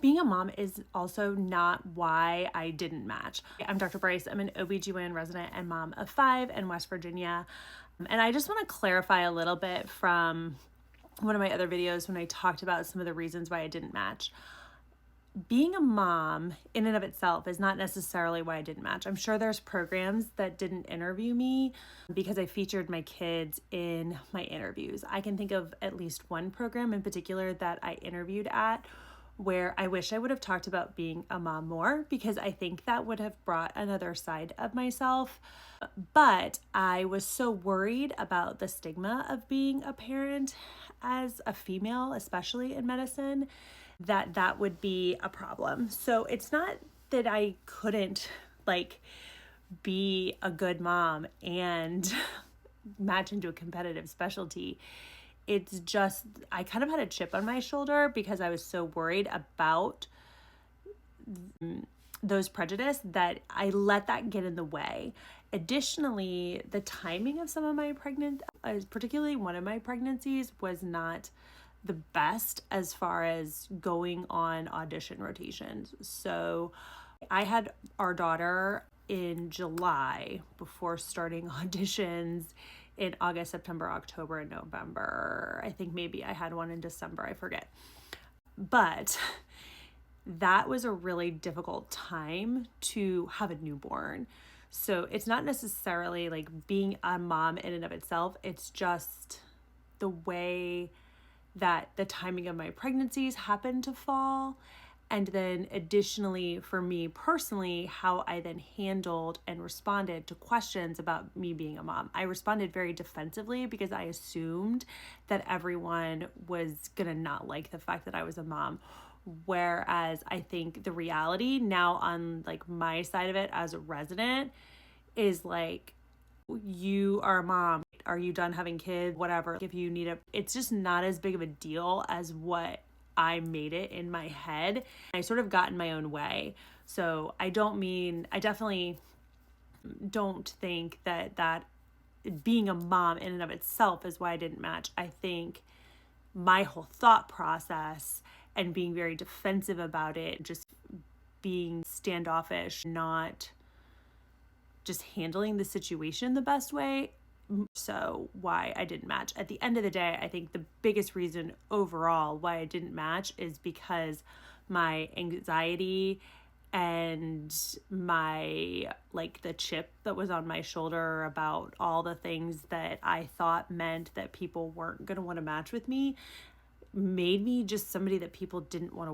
Being a mom is also not why I didn't match. I'm Dr. Bryce. I'm an OBGYN resident and mom of 5 in West Virginia. And I just want to clarify a little bit from one of my other videos when I talked about some of the reasons why I didn't match. Being a mom in and of itself is not necessarily why I didn't match. I'm sure there's programs that didn't interview me because I featured my kids in my interviews. I can think of at least one program in particular that I interviewed at where I wish I would have talked about being a mom more, because I think that would have brought another side of myself. But I was so worried about the stigma of being a parent as a female, especially in medicine, that would be a problem. So it's not that I couldn't be a good mom and match into a competitive specialty. It's just, I kind of had a chip on my shoulder because I was so worried about those prejudice that I let that get in the way. Additionally, the timing of some of my particularly one of my pregnancies, was not the best as far as going on audition rotations. So I had our daughter in July before starting auditions in August, September, October, and November. I think maybe I had one in December, I forget. But that was a really difficult time to have a newborn. So it's not necessarily being a mom in and of itself. It's just the way that the timing of my pregnancies happened to fall. And then additionally, for me personally, how I then handled and responded to questions about me being a mom. I responded very defensively because I assumed that everyone was gonna not like the fact that I was a mom. Whereas I think the reality now on my side of it as a resident is you are a mom. Are you done having kids? Whatever. If you need it's just not as big of a deal as what I made it in my head. I sort of got in my own way. So I definitely don't think that being a mom in and of itself is why I didn't match. I think my whole thought process and being very defensive about it, just being standoffish, not just handling the situation the best way, so why I didn't match. At the end of the day, I think the biggest reason overall why I didn't match is because my anxiety and my the chip that was on my shoulder about all the things that I thought meant that people weren't going to want to match with me made me just somebody that people didn't want to